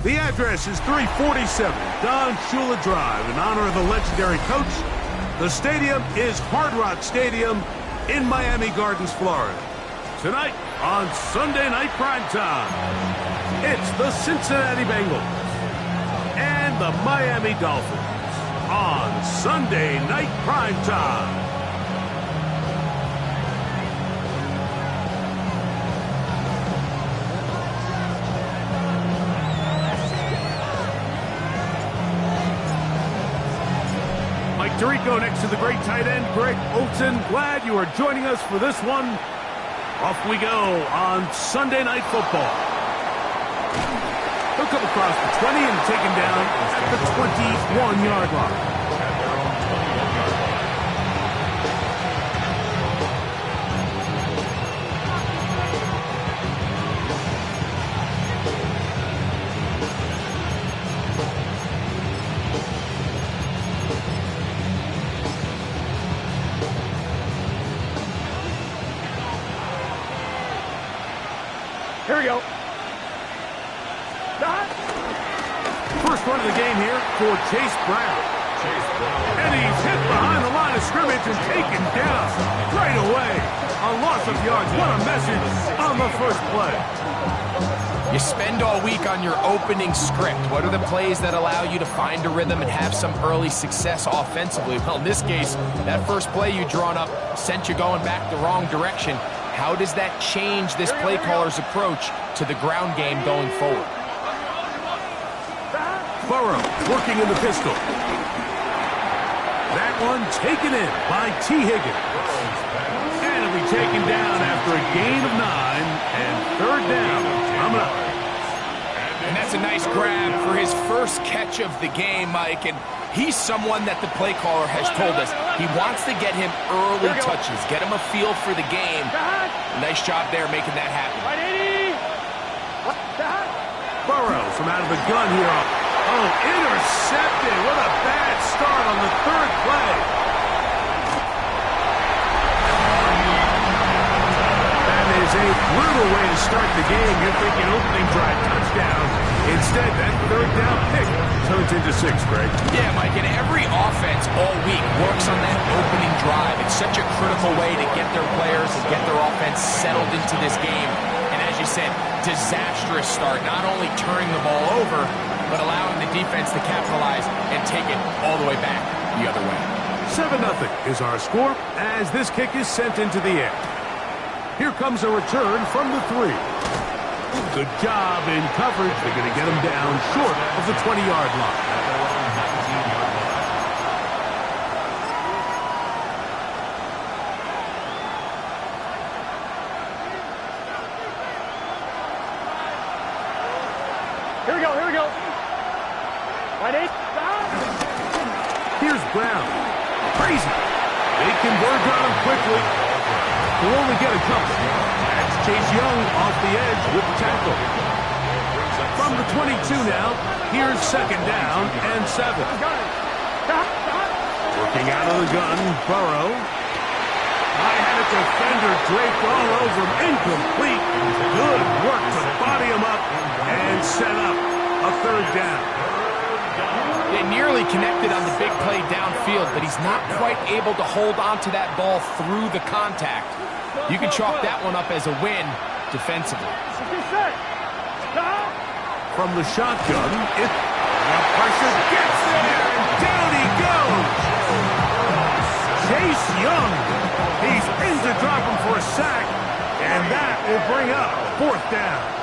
The address is 347 Don Shula Drive in honor of the legendary coach. The stadium is Hard Rock Stadium in Miami Gardens, Florida. Tonight on Sunday Night Primetime, it's the Cincinnati Bengals and the Miami Dolphins on Sunday Night Primetime. Tirico next to the great tight end, Greg Olsen. Glad you are joining us for this one. Off we go on Sunday Night Football. He'll come across the 20 and taken down at the 21-yard line. Here we go. First run of the game here for Chase Brown. And he's hit behind the line of scrimmage and taken down right away. A loss of yards. What a message on the first play. You spend all week on your opening script. What are the plays that allow you to find a rhythm and have some early success offensively? Well, in this case, that first play you drawn up sent you going back the wrong direction. How does that change this play caller's approach to the ground game going forward? Burrow working in the pistol. That one taken in by T. Higgins. And it'll be taken down after a gain of 9 and third down. Coming up. And that's a nice grab for his first catch of the game, Mike. And he's someone that the play caller has told us he wants to get him early touches, get him a feel for the game. Nice job there making that happen. Burrow from out of the gun here. Oh, intercepted. What a bad start on the third play. That is a brutal way to start the game. You're thinking opening drive touchdown. Instead, that third down pick turns into 6, Greg. Yeah, Mike, and every offense all week works on that opening drive. It's such a critical way to get their players and get their offense settled into this game. And as you said, disastrous start, not only turning the ball over, but allowing the defense to capitalize and take it all the way back the other way. 7-0 is our score as this kick is sent into the air. Here comes a return from the 3. Good job in coverage. They're going to get him down short of the 20-yard line. Here we go, here we go. Here's Brown. Crazy. They converge on him quickly. They'll only get a couple. That's Chase Young off the edge with the tackle. From the 22 now, here's second down and 7. Working out of the gun, Burrow. I had a defender draped all over him. Incomplete. Good work to body him up and set up a third down. They nearly connected on the big play downfield, but he's not quite able to hold on to that ball through the contact. You can chalk that one up as a win defensively. From the shotgun, the pressure gets there, and down he goes. Chase Young. He's in to drop him for a sack, and that will bring up fourth down.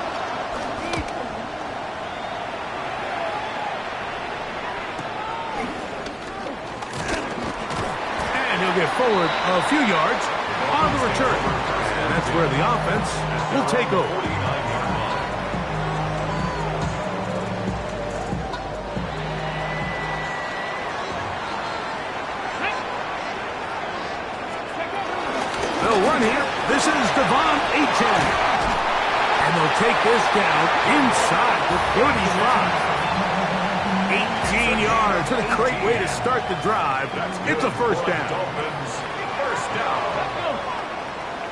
He'll get forward a few yards on the return. And that's where the offense will take over. They'll run here. This is Devon Achane. And they'll take this down inside the 35. 18 yards. What a great way to start the drive. It's a first down.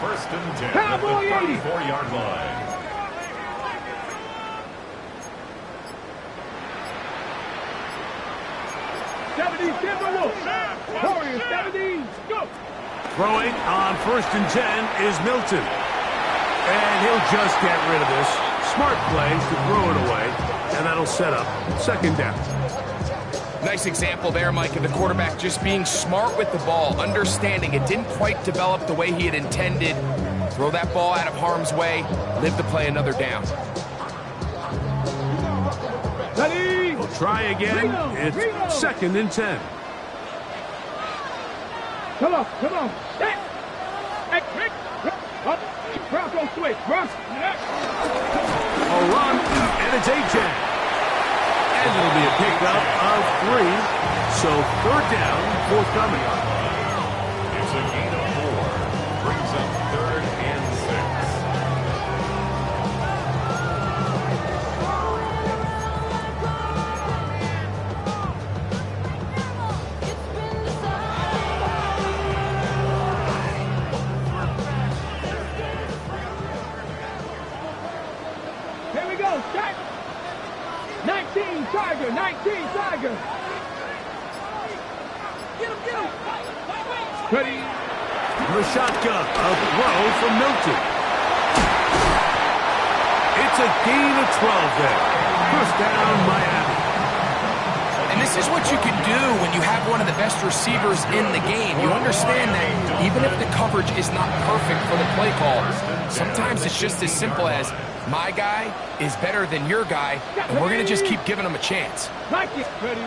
First and 10 at the 34-yard line. Throwing on 1st and 10 is Milton. And he'll just get rid of this. Smart play to throw it away, and that'll set up 2nd down. Nice example there, Mike, of the quarterback just being smart with the ball, understanding it didn't quite develop the way he had intended. Throw that ball out of harm's way, live to play another down. We'll try again. It's 2nd and 10. Come on. Hey, Bronco switch, Bronco. A run, and it's A-Chain. And it'll be a pickup of 3. So 3rd down, forthcoming. It's a gain of 4. Brings up 3rd and 6. Here we go, start. 19 Tiger. Get him. Ready. The shotgun, a throw from Milton. It's a gain of 12 there. 1st down, Miami. And this is what you can do when you have one of the best receivers in the game. You understand that even if the coverage is not perfect for the play call, sometimes it's just as simple as my guy is better than your guy, and we're going to just keep giving him a chance. Like it. Ready.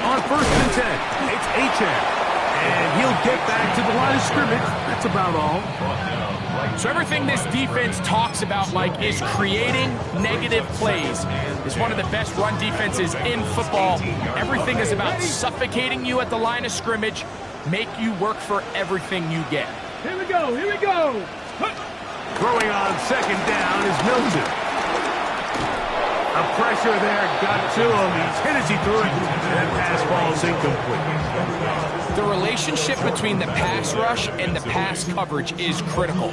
On 1st and 10, it's A-Chain. And he'll get back to the line of scrimmage. That's about all. So everything this defense talks about, Mike, is creating negative plays. It's one of the best run defenses in football. Everything is about suffocating you at the line of scrimmage, make you work for everything you get. Here we go. Throwing on 2nd down is Milton. A pressure there got to him. He's hit as he threw it, and that pass ball's incomplete. The relationship between the pass rush and the pass coverage is critical.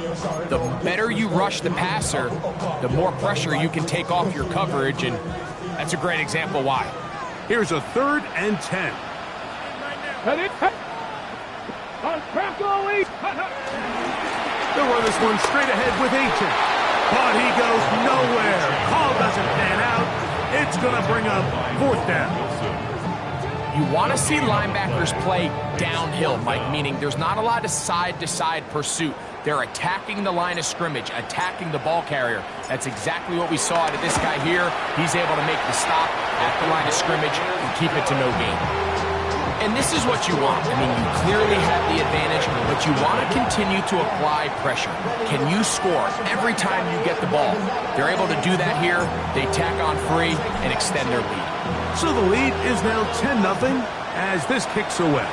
The better you rush the passer, the more pressure you can take off your coverage, and that's a great example why. Here's a 3rd and 10. On Bronco East. They'll run this one straight ahead with A-Chain. But he goes nowhere. Call doesn't pan out. It's going to bring up 4th down. You want to see linebackers play downhill, Mike, meaning there's not a lot of side-to-side pursuit. They're attacking the line of scrimmage, attacking the ball carrier. That's exactly what we saw out of this guy here. He's able to make the stop at the line of scrimmage and keep it to no gain. And this is what you want. I mean, you clearly have the advantage, but you want to continue to apply pressure. Can you score every time you get the ball? They're able to do that here. They tack on 3 and extend their lead. So the lead is now 10-0 as this kicks away.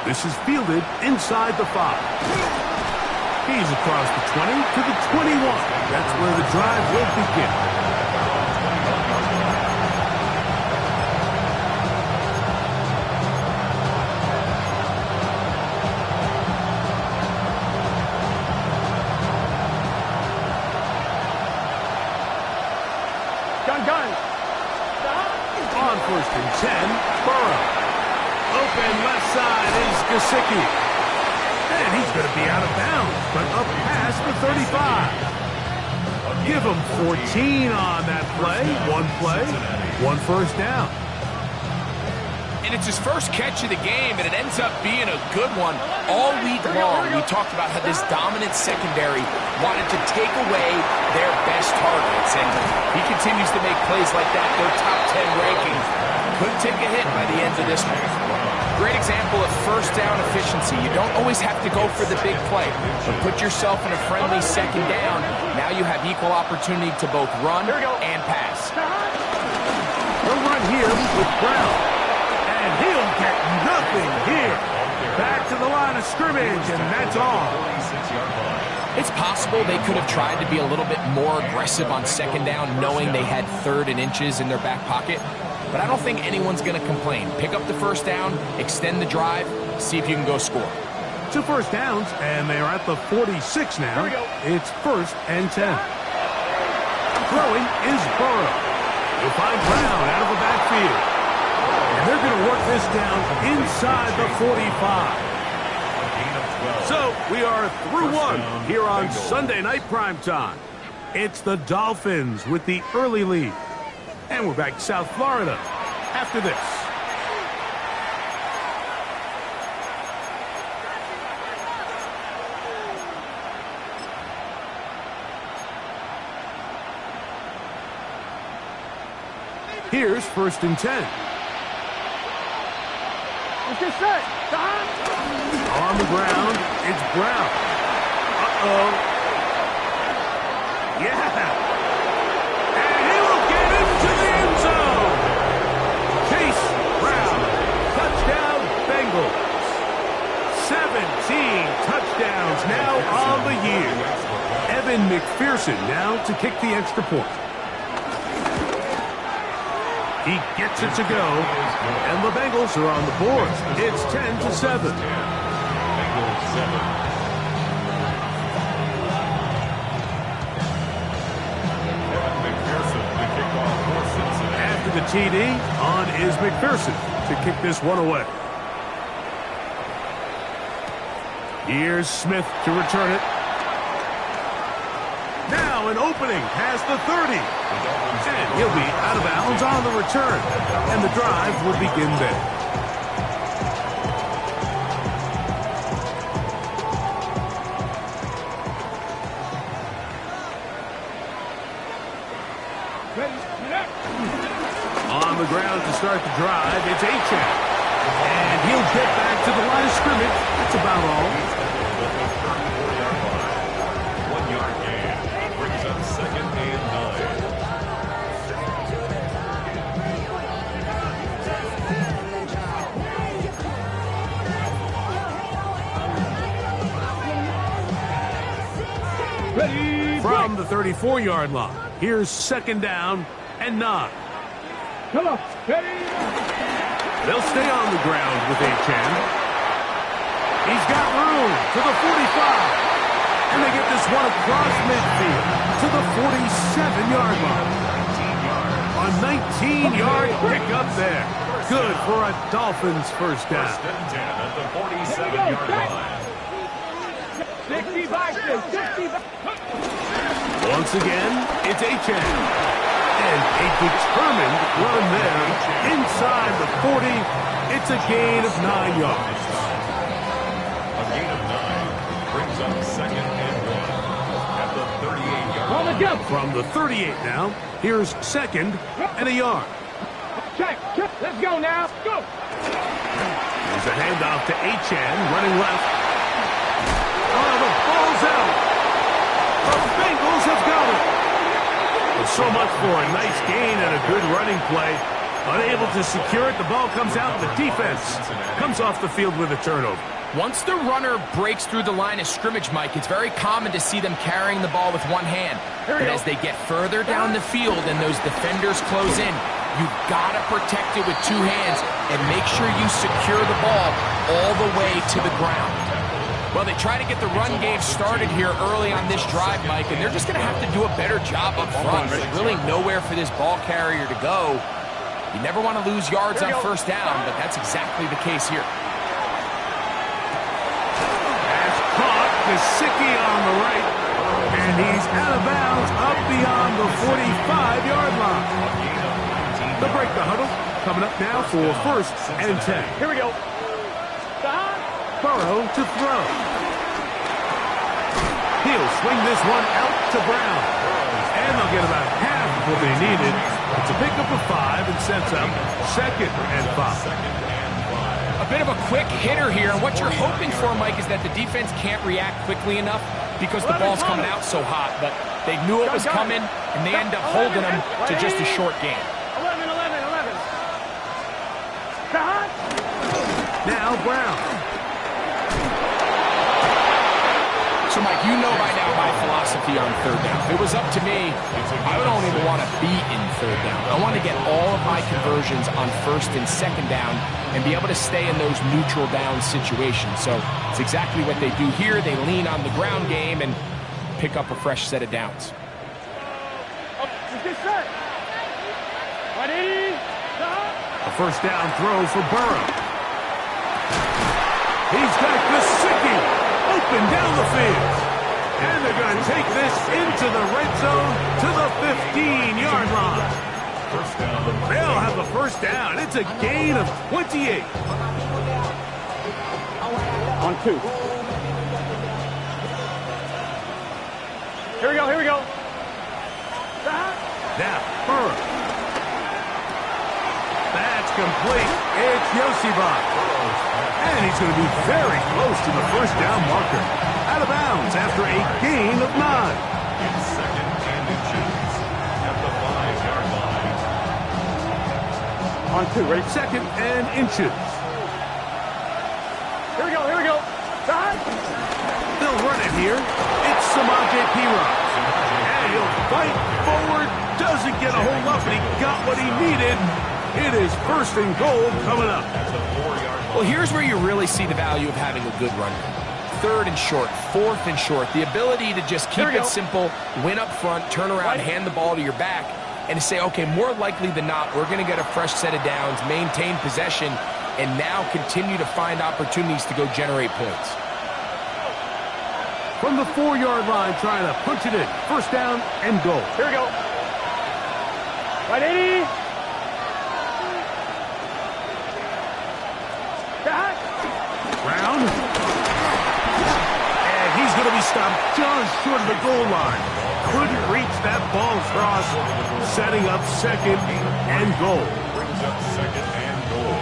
This is fielded inside the 5. He's across the 20 to the 21. That's where the drive will begin. On 1st and 10, Burrow. Open left side is Gesicki. And he's going to be out of bounds, but up past the 35. Give him 14 on that play. 1 first down. And it's his first catch of the game, and it ends up being a good one. All week long, we talked about how this dominant secondary wanted to take away their best targets, and he continues to make plays like that. Their top 10 ranking could take a hit by the end of this one. Great example of first down efficiency. You don't always have to go for the big play, but put yourself in a friendly 2nd down. Now you have equal opportunity to both run and pass. He'll run here with Brown. And he'll get nothing here. Back to the line of scrimmage, and that's all. It's possible they could have tried to be a little bit more aggressive on 2nd down, knowing they had 3rd and inches in their back pocket. But I don't think anyone's going to complain. Pick up the first down, extend the drive, see if you can go score. 2 first downs, and they're at the 46 now. It's 1st and 10. Throwing is Burrow. You'll find Brown out of the backfield. And they're going to work this down inside the 45. So we are through one here on Sunday Night Primetime. It's the Dolphins with the early lead. And we're back to South Florida after this. Here's 1st and 10. What's this set? On the ground, it's Brown. Uh-oh. Yeah. And he will get into the end zone. Chase Brown. Touchdown, Bengals. 17 touchdowns now on the year. Evan McPherson now to kick the extra point. He gets it to go, and the Bengals are on the board. It's 10-7. Bengals 7. Evan McPherson, the kickoff for Cincinnati. After the TD, on is McPherson to kick this one away. Here's Smith to return it. Now an opening past the 30. And he'll be out of bounds on the return. And the drive will begin there. On the ground to start the drive, it's Achane. And he'll get back to the line of scrimmage. That's about all. 1 yard gain. Brings up 2nd and 9. Ready. From the 34-yard line, here's 2nd down and 9. Come on. Ready. They'll stay on the ground with Achane. He's got room to the 45. And they get this one across midfield to the 47-yard line. A 19-yard pickup there. Good for a Dolphins first down. 1st and 10 at the 47-yard line. 65. Once again, it's Achane. And a determined run there inside the 40. It's a gain of 9 yards. A gain of 9 brings up 2nd and 1 at the 38-yard line. On the go. From the 38 now, here's 2nd and a yard. Check. Let's go now. Go. There's a handoff to Achane, running left. Oh, the ball's out. The Bengals have got it. Well, so much for a nice gain and a good running play. Unable to secure it, the ball comes out, and the defense comes off the field with a turnover. Once the runner breaks through the line of scrimmage, Mike, it's very common to see them carrying the ball with one hand. But as they get further down the field and those defenders close in, you've got to protect it with 2 hands and make sure you secure the ball all the way to the ground. Well, they try to get the run game started here early on this drive, Mike, and they're just going to have to do a better job up front. There's really nowhere for this ball carrier to go. You never want to lose yards on 1st down, but that's exactly the case here. That's caught. Gesicki on the right, and he's out of bounds up beyond the 45-yard line. They'll break the huddle. Coming up now for 1st and 10. Here we go. Burrow to throw. He'll swing this one out to Brown. And they'll get about half of what they needed. It's a pickup of 5 and sets up 2nd and 5. A bit of a quick hitter here, and what you're hoping for, Mike, is that the defense can't react quickly enough because the ball's coming out so hot. But they knew it was coming, and they end up holding them to just a short game. 11. Now Brown. So, Mike, you know by now my philosophy on 3rd down. If it was up to me, I don't even want to be in 3rd down. I want to get all of my conversions on 1st and 2nd down and be able to stay in those neutral down situations. So it's exactly what they do here. They lean on the ground game and pick up a fresh set of downs. A first down throw for Burrow. He's got Gesicki open down the field. And they're going to take this into the red zone to the 15-yard line. First down. They'll have a first down. It's a gain of 28. On 2. Here we go, here we go. Now, Burrow. That's complete. It's Yosibach. And he's going to be very close to the first down marker. Out of bounds after a gain of 9. In second and inches at the 5-yard line. On 2, ready? Second and inches. Here we go, here we go. They'll run it here. It's Samaje Perine. And he'll fight forward. Doesn't get a hold up, but he got what he needed. It is first and goal coming up. At the 4-yard line. Well, here's where you really see the value of having a good run game. Third and short, fourth and short. The ability to just keep it simple, win up front, turn around, hand the ball to your back, and to say, okay, more likely than not, we're going to get a fresh set of downs, maintain possession, and now continue to find opportunities to go generate points. From the 4-yard line, trying to punch it in. First down and goal. Here we go. Ready? Brown. And he's going to be stopped just short of the goal line. Couldn't reach that ball across, setting up second and goal. Brings up second and goal.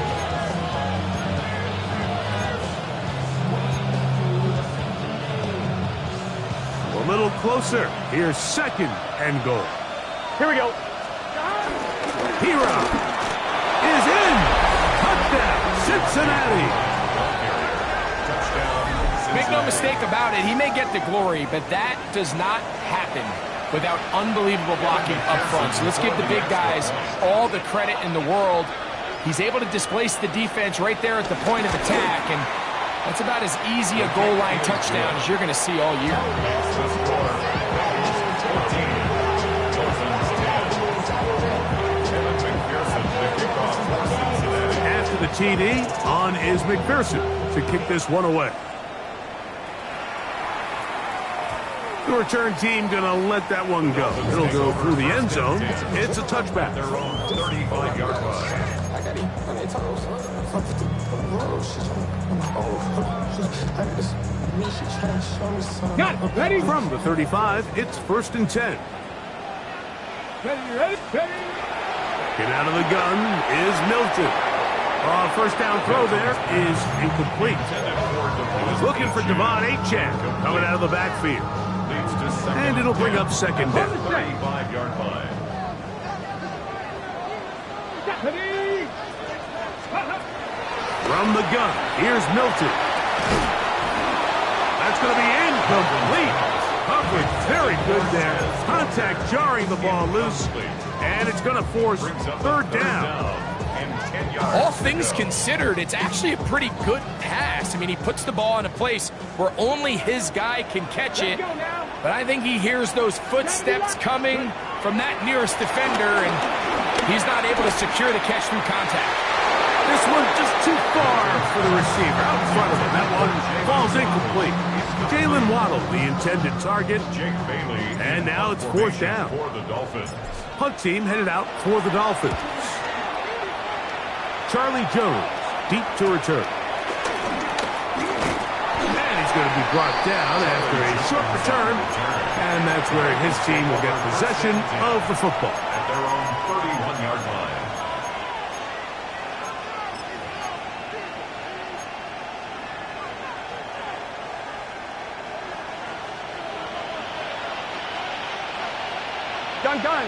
A little closer. Here's second and goal. Here we go. Perine is in. Touchdown, Cincinnati. Make no mistake about it, he may get the glory, but that does not happen without unbelievable blocking up front. So let's give the big guys all the credit in the world. He's able to displace the defense right there at the point of attack, and that's about as easy a goal line touchdown as you're going to see all year. After the TD, on is McPherson to kick this one away. The return team going to let that one go. It'll go through the end zone. It's a touchback. Their own 35-yard line. Got it. Ready? From the 35, it's first and 10. Ready, ready, ready. Get out of the gun is Milton. First down throw there is incomplete. Looking for Devon Achane coming out of the backfield. And it'll bring up second down. 35-yard line. Ready? From the gun, here's Milton. That's going to be incomplete. Coverage very good there. Contact jarring the ball loose. And it's going to force third down. All things considered, it's actually a pretty good pass. I mean, he puts the ball in a place where only his guy can catch it. But I think he hears those footsteps coming from that nearest defender, and he's not able to secure the catch through contact. This one's just too far for the receiver. Out in front of him. That one falls incomplete. Jalen Waddle, the intended target. Jake Bailey. And now it's fourth down. For the Dolphins. Punt team headed out for the Dolphins. Charlie Jones, deep to return. And he's going to be brought down after a short return. And that's where his team will get possession of the football. At their own 31-yard line. Done.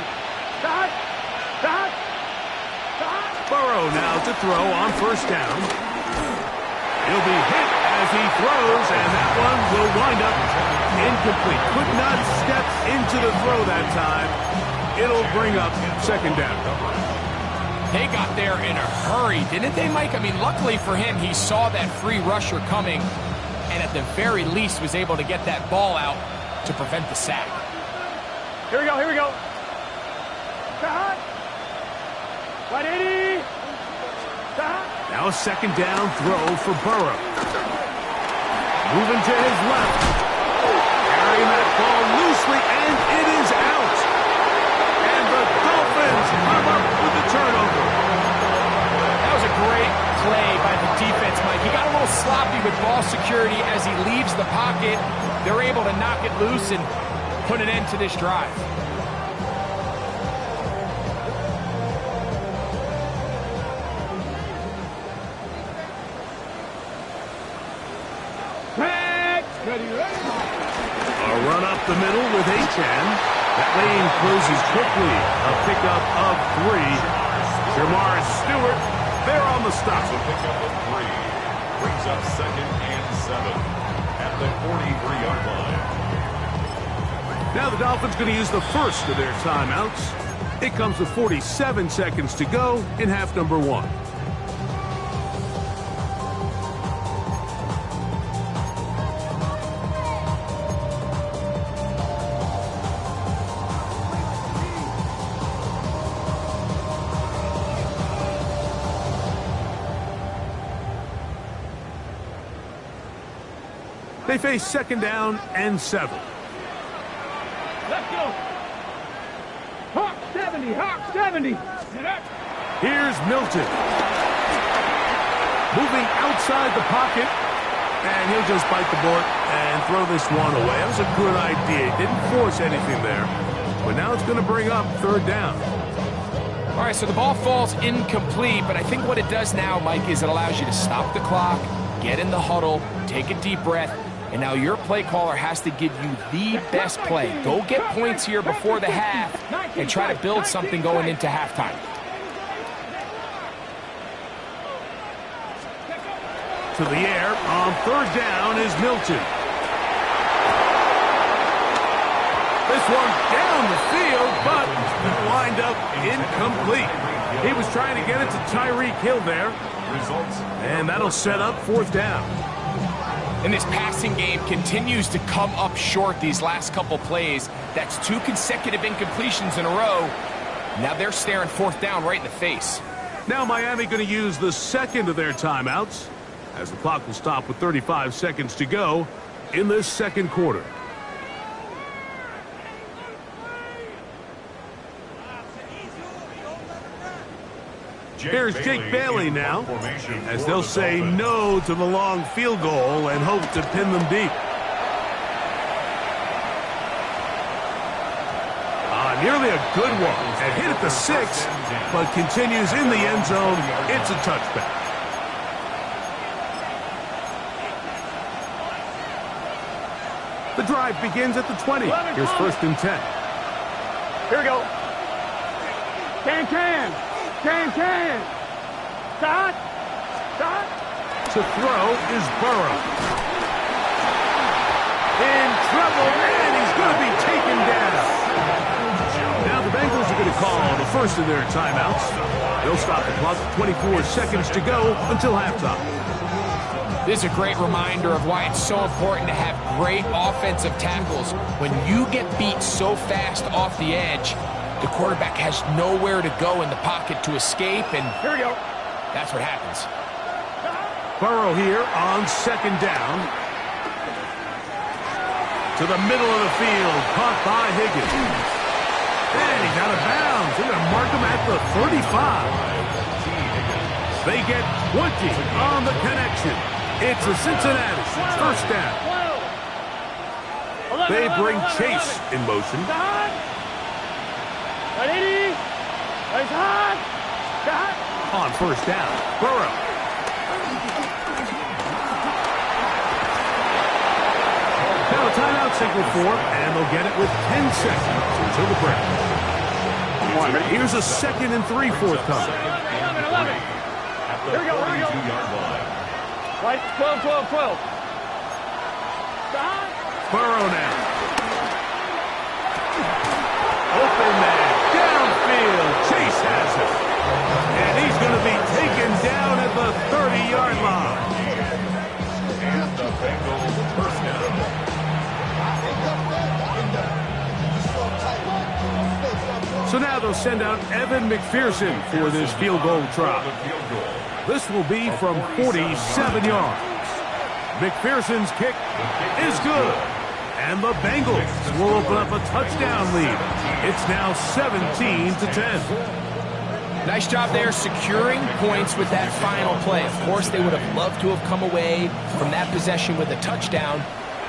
Stop. Burrow now to throw on first down. He'll be hit as he throws, and that one will wind up incomplete. Could not step into the throw that time. It'll bring up second down. They got there in a hurry, didn't they, Mike? I mean, luckily for him, he saw that free rusher coming, and at the very least was able to get that ball out to prevent the sack. Here we go. 180. Now a second down throw for Burrow. Moving to his left. Carrying that ball loosely, and it is out. And the Dolphins come up with the turnover. That was a great play by the defense, Mike. He got a little sloppy with ball security as he leaves the pocket. They're able to knock it loose and put an end to this drive. A run up the middle with Achan. That lane closes quickly. A pickup of 3. Jamar Stewart there on the stop. So pickup of 3 brings up 2nd and 7 at the 43-yard line. Now the Dolphins going to use the first of their timeouts. It comes with 47 seconds to go in half number 1. They face second down and 7. Let's go. Hawk 70. Hawk 70. Here's Milton. Moving outside the pocket. And he'll just bite the bullet and throw this one away. That was a good idea. He didn't force anything there. But now it's going to bring up 3rd down. All right, so the ball falls incomplete, but I think what it does now, Mike, is it allows you to stop the clock, get in the huddle, take a deep breath, and now your play caller has to give you the best play. Go get points here before the half and try to build something going into halftime. To the air on 3rd down is Milton. This one down the field, but lined up incomplete. He was trying to get it to Tyreek Hill there. And that'll set up 4th down. And this passing game continues to come up short these last couple plays. That's 2 consecutive incompletions in a row. Now they're staring 4th down right in the face. Now Miami going to use the second of their timeouts, as the clock will stop with 35 seconds to go in this second quarter. Here's Jake Bailey now, as they'll say no to the long field goal and hope to pin them deep. Nearly a good one, and hit at the 6, but continues in the end zone. It's a touchback. The drive begins at the 20. Here's 1st and 10. Here we go. Can. Start. To throw is Burrow. In trouble, and he's going to be taken down. Now the Bengals are going to call the first of their timeouts. They'll stop the clock with 24 seconds to go until halftime. This is a great reminder of why it's so important to have great offensive tackles. When you get beat so fast off the edge, the quarterback has nowhere to go in the pocket to escape, and Here we go. that's what happens. Burrow here on 2nd down. To the middle of the field, caught by Higgins. And he's out of bounds. They're going to mark him at the 35. They get 20 on the connection. It's a Cincinnati 1st down. They bring Chase in motion. On 1st down, Burrow. Now a timeout signal for, and they'll get it with 10 seconds until the break. Here's a 2nd and 3 forthcoming. Here we go. 42-yard line. Right, 12. Burrow now. Open man, downfield. Chase has it. And he's going to be taken down at the 30-yard line. And the Bengals 1st down. So now they'll send out Evan McPherson for this field goal try. This will be from 47 yards. McPherson's kick is good. And the Bengals will open up a touchdown lead. It's now 17-10. Nice job there securing points with that final play. Of course, they would have loved to have come away from that possession with a touchdown,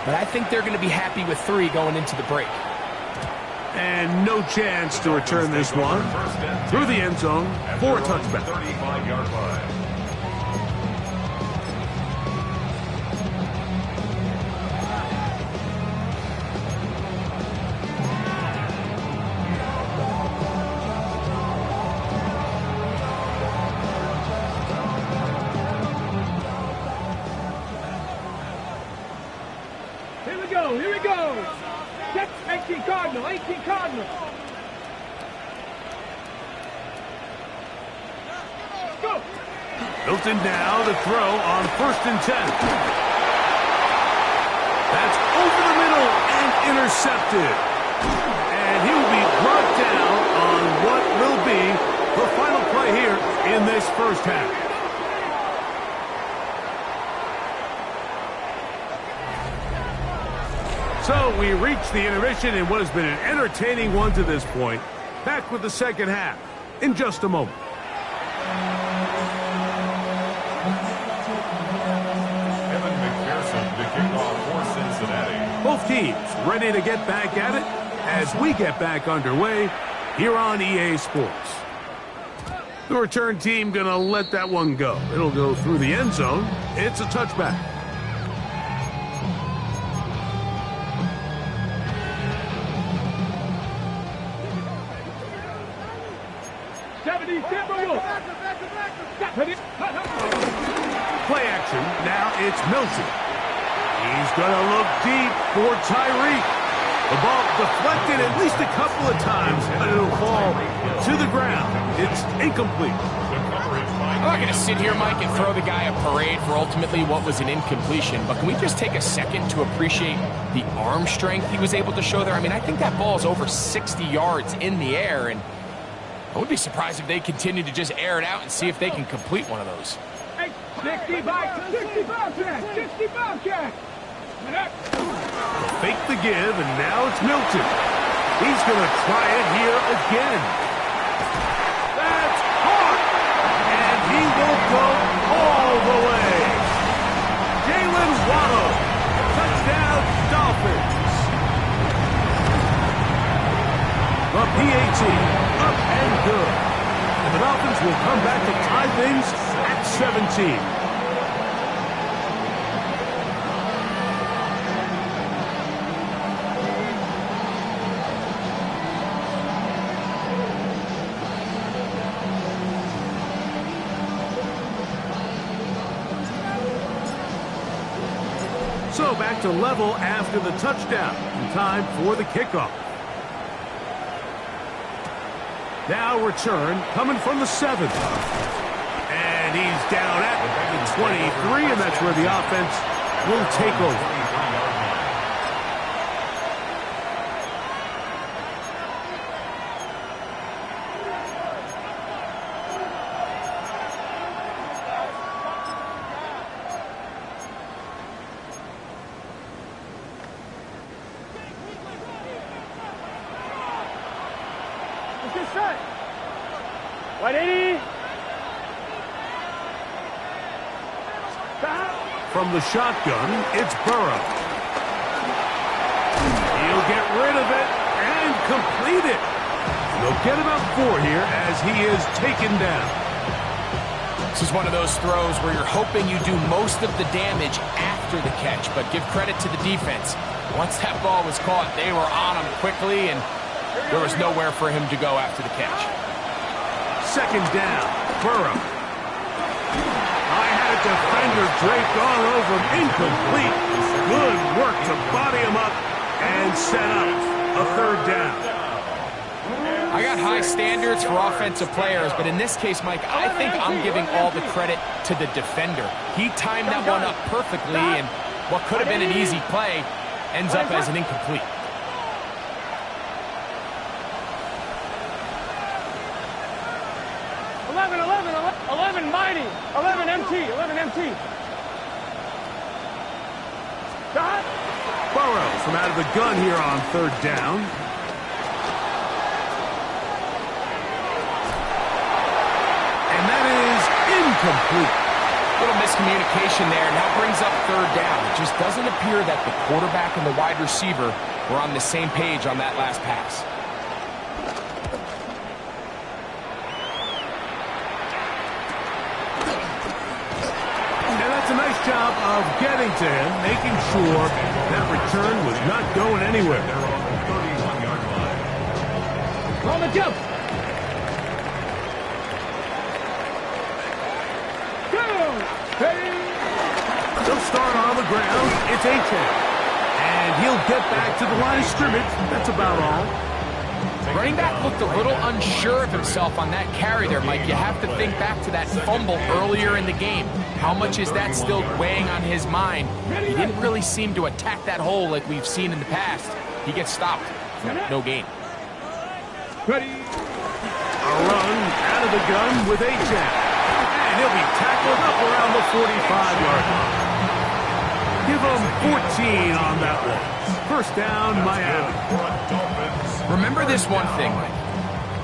but I think they're going to be happy with 3 going into the break. And no chance to return this one through the end zone for a touchback. 35-yard line. Here we go. 18 Cardinal, 18 Cardinal. Go. Hilton now to throw on 1st and 10. That's over the middle and intercepted. And he will be brought down on what will be the final play here in this first half. So we reach the intermission in what has been an entertaining one to this point. Back with the second half in just a moment. Evan McPherson, the kickoff for Cincinnati. Both teams ready to get back at it as we get back underway here on EA Sports. The return team going to let that one go. It'll go through the end zone. It's a touchback. Play action. Now it's Milton. He's going to look deep for Tyreek. The ball deflected at least a couple of times, but it'll fall to the ground. It's incomplete. I'm not going to sit here, Mike, and throw the guy a parade for ultimately what was an incompletion, but can we just take a second to appreciate the arm strength he was able to show there? I mean, I think that ball is over 60 yards in the air, and I would be surprised if they continue to just air it out and see if they can complete one of those. 65 check. Fake the give, and now it's Milton. He's going to try it here again. That's caught, and he will go all the way. Jalen Waddle, touchdown Dolphins. The PAT, up and good. And the Dolphins will come back to tie things at 17. So back to level after the touchdown. In time for the kickoff. Now return coming from the 7. And he's down at the 23, and that's where the offense will take over. From the shotgun, it's Burrow. He'll get rid of it and complete it. They'll get about 4 here as he is taken down. This is one of those throws where you're hoping you do most of the damage after the catch, but give credit to the defense. Once that ball was caught, they were on him quickly, and there was nowhere for him to go after the catch. Second down, Burrow. Defender draped all over him, incomplete. Good work to body him up and set up a 3rd down. I got high standards for offensive players, but in this case, Mike, I think I'm giving all the credit to the defender. He timed that one up perfectly, and what could have been an easy play ends up as an incomplete. 90, 11 MT, 11 MT. Stop. Burrows from out of the gun here on third down. And that is incomplete. Little miscommunication there, and that brings up third down. It just doesn't appear that the quarterback and the wide receiver were on the same page on that last pass. And that's a nice job of getting to him, making sure that return was not going anywhere. They're on the 31-yard line. On the jump. They'll start on the ground. It's A-10. And he'll get back to the line of scrimmage. That's about all. Running back looked a little unsure of himself on that carry there, Mike. You have to think back to that fumble earlier in the game. How much is that still weighing on his mind? He didn't really seem to attack that hole like we've seen in the past. He gets stopped. No gain. Ready. A run out of the gun with A-10. And he'll be tackled up around the 45-yard line. Give him 14 on that one. First down, Miami. Remember this one thing, Mike.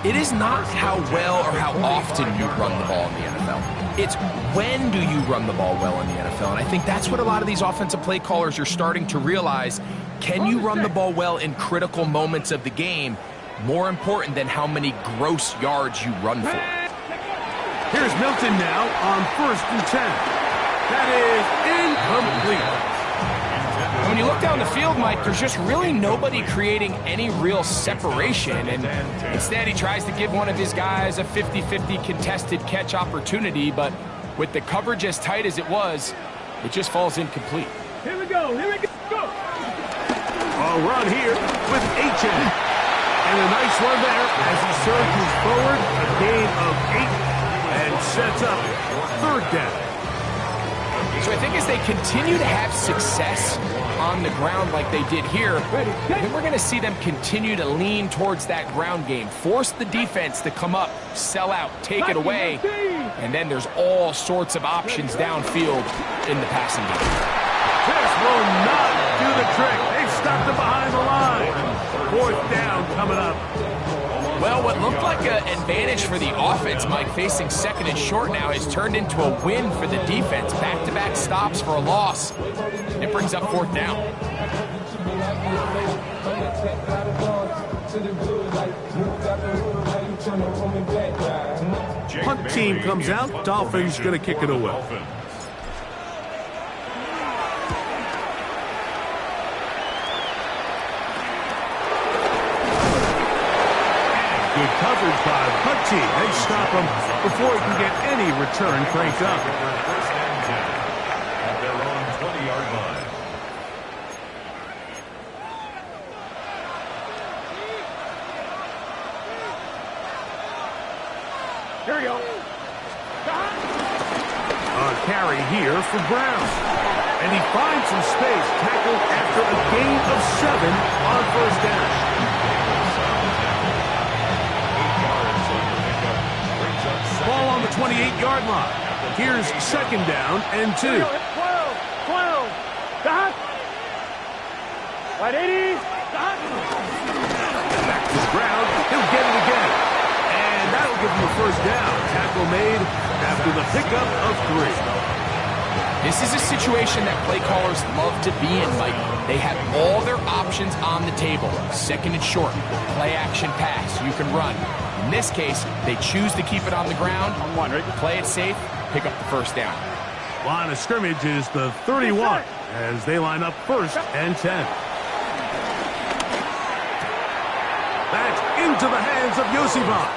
It is not how well or how often you run the ball in the NFL. It's when do you run the ball well in the NFL. And I think that's what a lot of these offensive play callers are starting to realize. Can you run the ball well in critical moments of the game? More important than how many gross yards you run for. Here's Milton now on 1st and 10. That is incomplete. When you look down the field, Mike, there's just really nobody creating any real separation. And instead, he tries to give one of his guys a 50-50 contested catch opportunity. But with the coverage as tight as it was, it just falls incomplete. Here we go. Here we go. A run here with A-10. And a nice one there as he surges forward. A gain of 8 and sets up third down. So I think as they continue to have success on the ground like they did here, then we're going to see them continue to lean towards that ground game. Force the defense to come up, sell out, take it away, and then there's all sorts of options downfield in the passing game. This will not do the trick. They've stopped it behind the line. Fourth down coming up. Well, what looked like an advantage for the offense, Mike, facing second and short now, has turned into a win for the defense. Back-to-back stops for a loss. It brings up fourth down. Punt team comes out. Dolphins going to kick it away. Good coverage by the punt team. They stop him before he can get any return cranked up. First and 10 at their own 20-yard line. Here we go. A carry here for Brown. And he finds some space, tackled after a gain of 7 on first down. Ball on the 28-yard line. Here's second down and 2. 12. Stop. Right 80. Stop. Back to the ground. He'll get it again. And that'll give him a first down. Tackle made after the pickup of 3. This is a situation that play callers love to be in, Mike. They have all their options on the table. Second and short, play action pass, you can run. In this case, they choose to keep it on the ground, play it safe, pick up the first down. Line of scrimmage is the 31 as they line up 1st and 10. That's into the hands of Yosivas.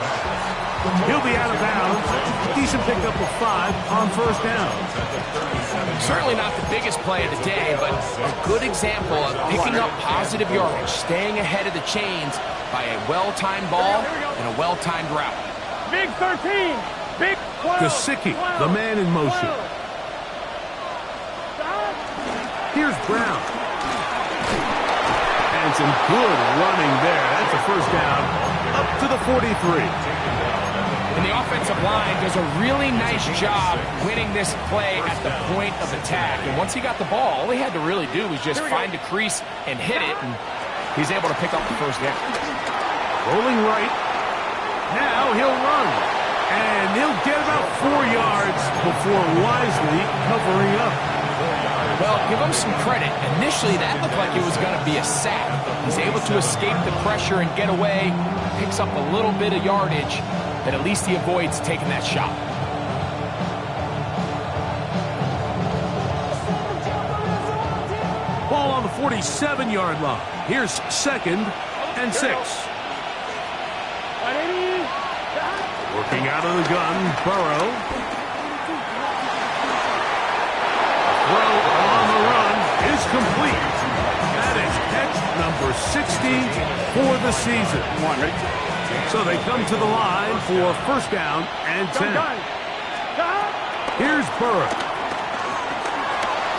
He'll be out of bounds. Decent pickup of 5 on first down. Certainly not the biggest play of the day, but a good example of picking up positive yardage, staying ahead of the chains by a well-timed ball and a well-timed route. Big 13. Big 12. Gesicki, the man in motion. Here's Brown. And some good running there. That's a first down up to the 43. And the offensive line does a really nice job winning this play at the point of attack. And once he got the ball, all he had to really do was just find a crease and hit it. And he's able to pick up the first down. Rolling right. Now he'll run. And he'll get about 4 yards before wisely covering up. Well, give him some credit. Initially, that looked like it was going to be a sack. He's able to escape the pressure and get away. Picks up a little bit of yardage, but at least he avoids taking that shot. Ball on the 47-yard line. Here's 2nd and 6. Working out of the gun, Burrow. Throw on the run is complete. That is catch number 60 for the season. So they come to the line for first down and 10. Here's Burrow.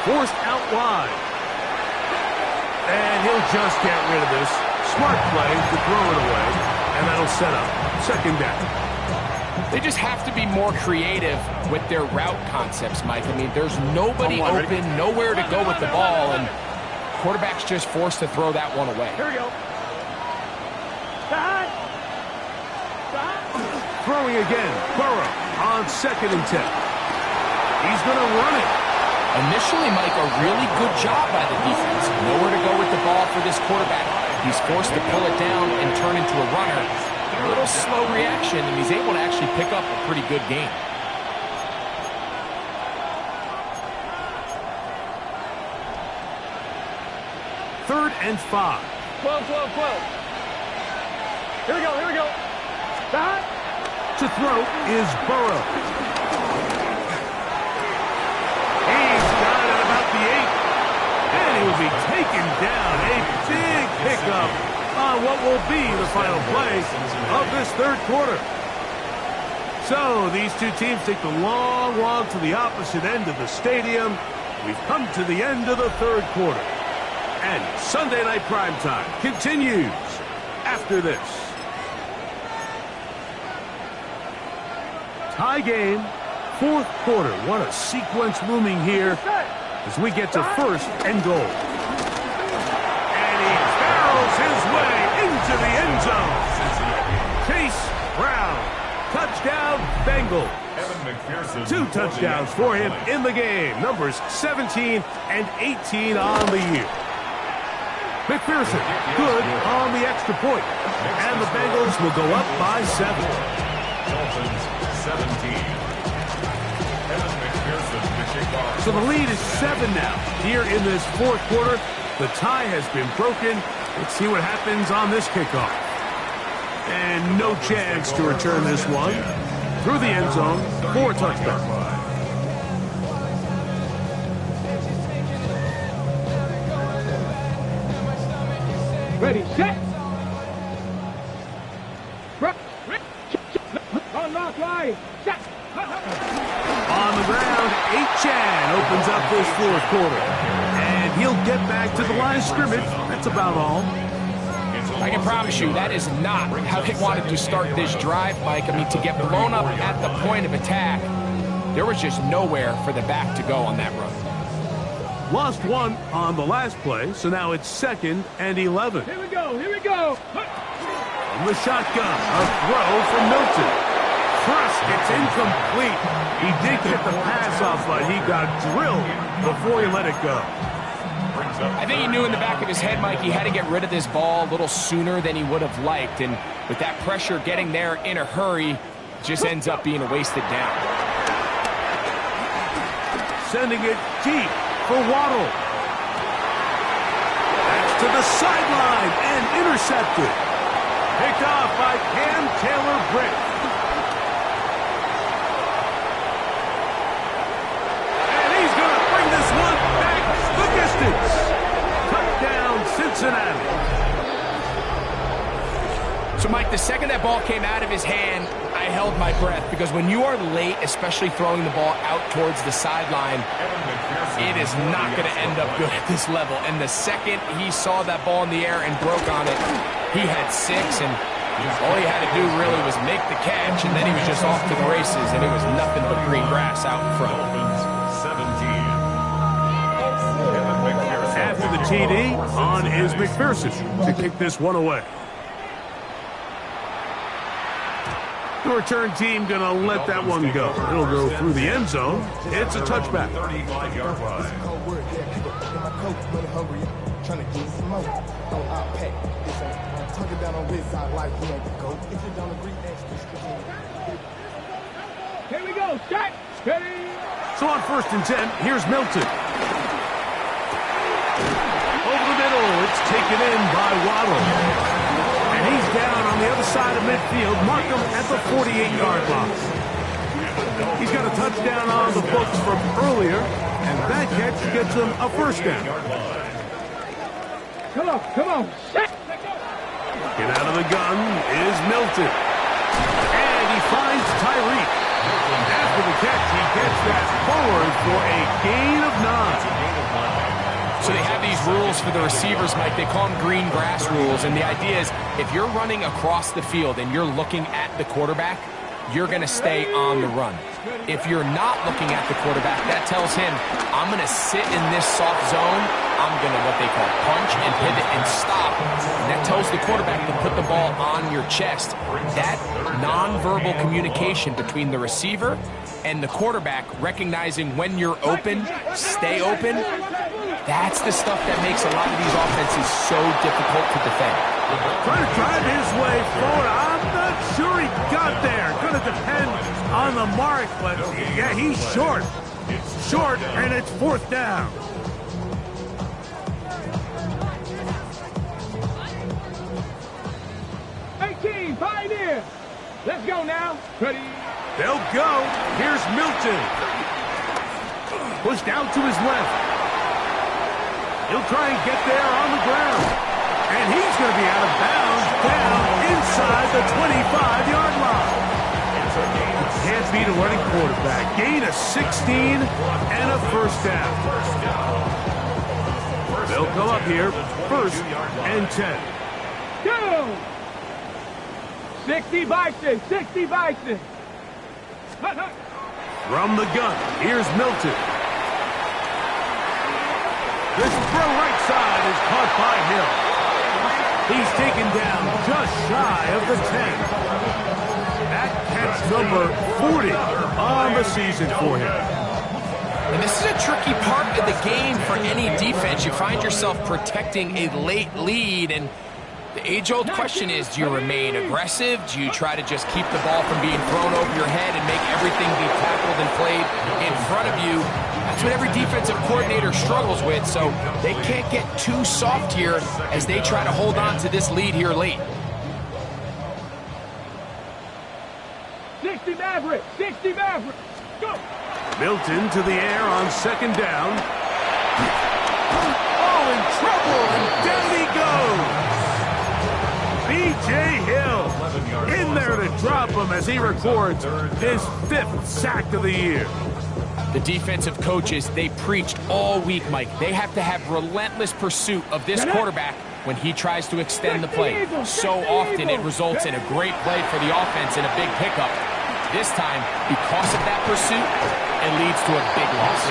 Forced out wide. And he'll just get rid of this. Smart play to throw it away. And that'll set up second down. They just have to be more creative with their route concepts, Mike. I mean, there's nobody open, nowhere to go with the ball, and quarterback's just forced to throw that one away. Here we go. Throwing again, Burrow on 2nd and 10. He's going to run it. Initially, Mike, a really good job by the defense. Nowhere to go with the ball for this quarterback. He's forced to pull it down and turn into a runner. A little slow reaction, and he's able to actually pick up a pretty good game. Third and 5. 12. Here we go. To throw is Burrow. He's got it about the 8. And he will be taken down. A big pickup on what will be the final play of this third quarter. So these two teams take the long walk to the opposite end of the stadium. We've come to the end of the third quarter. And Sunday Night Primetime continues after this. Tie game, fourth quarter. What a sequence looming here as we get to first and goal. And he barrels his way into the end zone. Chase Brown, touchdown Bengals. 2 touchdowns for him in the game. Numbers 17 and 18 on the year. McPherson, good on the extra point. And the Bengals will go up by 7. Dolphins 17. So the lead is 7 now. Here in this fourth quarter, the tie has been broken. Let's see what happens on this kickoff. And no chance to return this one. Through the end zone for a touchdown. Ready, set. On lock line. Set. On the ground, Achan opens up this fourth quarter. And he'll get back to the line of scrimmage. That's about all. I can promise you that is not how they wanted to start this drive, Mike. I mean, to get blown up at the point of attack, there was just nowhere for the back to go on that run. Lost one on the last play, so now it's 2nd and 11. Here we go. From the shotgun, a throw from Milton. Thrust, it's incomplete. He did get the pass off, but he got drilled before he let it go. I think he knew in the back of his head, Mike, he had to get rid of this ball a little sooner than he would have liked. And with that pressure getting there in a hurry, it just ends up being a wasted down. Sending it deep for Waddle. That's to the sideline and intercepted. Picked off by Cam Taylor-Britt. And he's going to bring this one back the distance. Touchdown, Cincinnati. So, Mike, the second that ball came out of his hand, I held my breath, because when you are late, especially throwing the ball out towards the sideline, it is not going to end up good at this level. And the second he saw that ball in the air and broke on it, he had 6, and All he had to do really was make the catch, and then he was just off to the races, and it was nothing but green grass out in front. 17. After the TD, on is McPherson to kick this one away. The return team going to let that one go. It'll go through the end zone. It's a touchback. 35-yard line. Here we go. Set. Steady. So on 1st and 10, here's Milton. Over the middle, it's taken in by Waddle. And he's down on the other side of midfield. Mark him at the 48-yard line. He's got a touchdown on the books from earlier, and that catch gets him a first down. Come on. Come on. Set. Get out of the gun is Milton. And he finds Tyreek. After the catch, he gets that forward for a gain of 9. So they have these rules for the receivers, Mike. They call them green grass rules, and the idea is if you're running across the field and you're looking at the quarterback, you're going to stay on the run. If you're not looking at the quarterback, that tells him, I'm going to sit in this soft zone. I'm going to, what they call, punch and pivot and stop. And that tells the quarterback to put the ball on your chest. That nonverbal communication between the receiver and the quarterback, recognizing when you're open, stay open, that's the stuff that makes a lot of these offenses so difficult to defend. Trying to drive his way forward. I'm not sure he got there. Going to depend on the mark, but yeah, he's short. Short, and it's 4th down. Pioneer. Let's go now. Ready. They'll go. Here's Milton. Pushed out to his left. He'll try and get there on the ground. And he's going to be out of bounds down inside the 25-yard line. Can't beat a running quarterback. Gain of 16 and a first down. They'll come up here. 1st and 10. Go. 60 Bison. 60 Bison. From the gun, here's Milton. This throw right side is caught by Hill. He's taken down just shy of the 10. That catch number 40 on the season for him. And this is a tricky part of the game for any defense. You find yourself protecting a late lead, and the age-old question is, do you remain aggressive? Do you try to just keep the ball from being thrown over your head and make everything be tackled and played in front of you? That's what every defensive coordinator struggles with, so they can't get too soft here as they try to hold on to this lead here late. 60 Maverick. 60 Maverick. Go. Milton to the air on 2nd down. Oh, in trouble, and down he goes. B.J. Hill in there to drop him as he records his 5th sack of the year. The defensive coaches, they preached all week, Mike. They have to have relentless pursuit of this quarterback when he tries to extend the play. So often it results in a great play for the offense and a big pickup. This time, because of that pursuit, it leads to a big loss.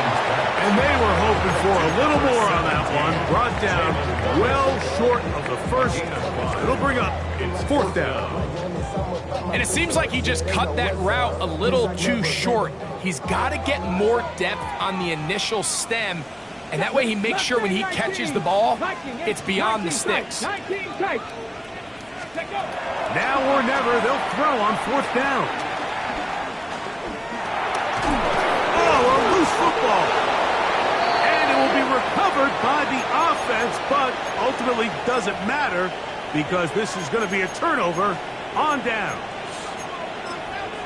And they were hoping for a little more on that one. Brought down well short of the first. It'll bring up 4th down. And it seems like he just cut that route a little too short. He's got to get more depth on the initial stem, and that way he makes sure when he catches the ball, it's beyond the sticks. Now or never, they'll throw on 4th down. Oh, a loose football. And it will be recovered by the offense, but ultimately doesn't matter because this is going to be a turnover on down.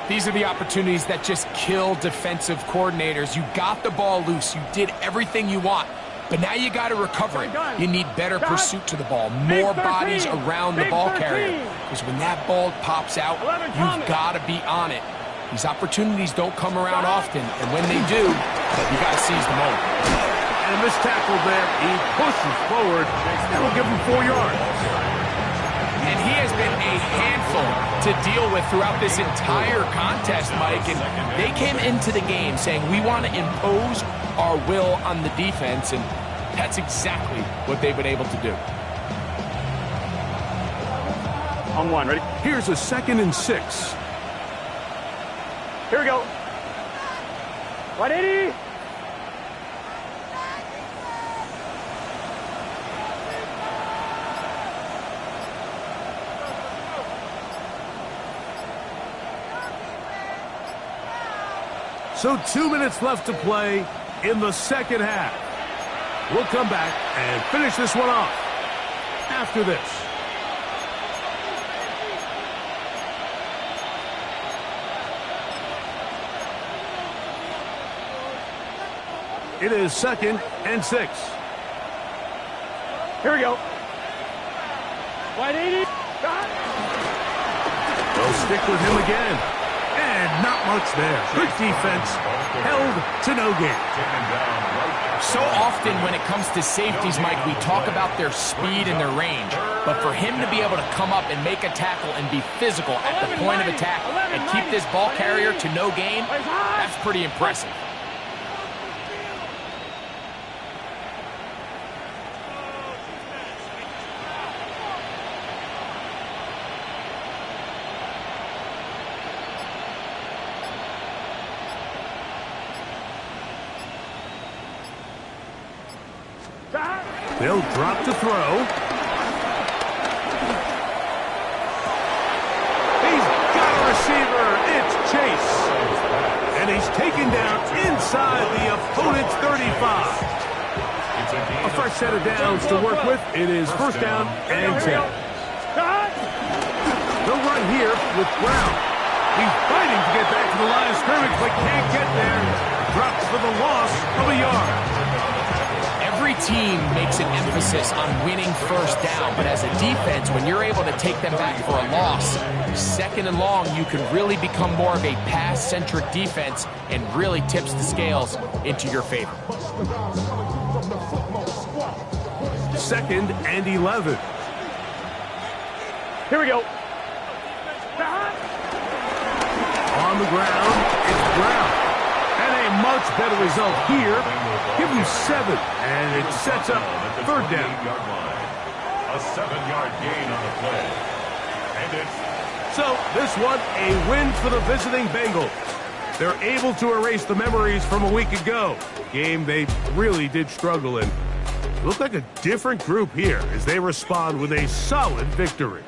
These are the opportunities that just kill defensive coordinators. You got the ball loose. You did everything you want. But now you got to recover it. You need better pursuit to the ball, more bodies around the ball carrier. Because when that ball pops out, you've got to be on it. These opportunities don't come around often, and when they do, you got to seize the moment. And this tackle there, he pushes forward. That'll give him 4 yards. And he has been a handful to deal with throughout this entire contest, Mike. And they came into the game saying, we want to impose our will on the defense, and that's exactly what they've been able to do. On one, ready? Here's a 2nd and 6. Here we go. 180. So 2 minutes left to play in the second half. We'll come back and finish this one off after this. It is 2nd and 6. Here we go. 180. They'll stick with him again. And not much there. Good defense. Held to no gain. So often when it comes to safeties, Mike, we talk about their speed and their range. But for him to be able to come up and make a tackle and be physical at the point of attack and keep this ball carrier to no gain, that's pretty impressive. They'll drop to throw. He's got a receiver. It's Chase. And he's taken down inside the opponent's 35. A fresh set of downs to work with. It is 1st down and 10. They'll run here with Brown. He's fighting to get back to the line of scrimmage, but can't get there. Drops for the loss of a yard. Every team makes an emphasis on winning first down, but as a defense, when you're able to take them back for a loss, 2nd and long, you can really become more of a pass-centric defense and really tips the scales into your favor. 2nd and 11. Here we go. On the ground, it's Brown. And a much better result here. Give him 7, and it sets up 3rd down. A 7-yard gain on the play. And it's... So this one, a win for the visiting Bengals. They're able to erase the memories from a week ago. Game they really did struggle in. Look like a different group here as they respond with a solid victory.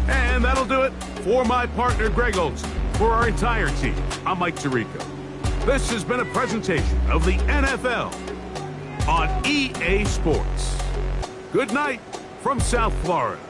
And that'll do it for my partner, Greg Olson. For our entire team, I'm Mike Tirico. This has been a presentation of the NFL on EA Sports. Good night from South Florida.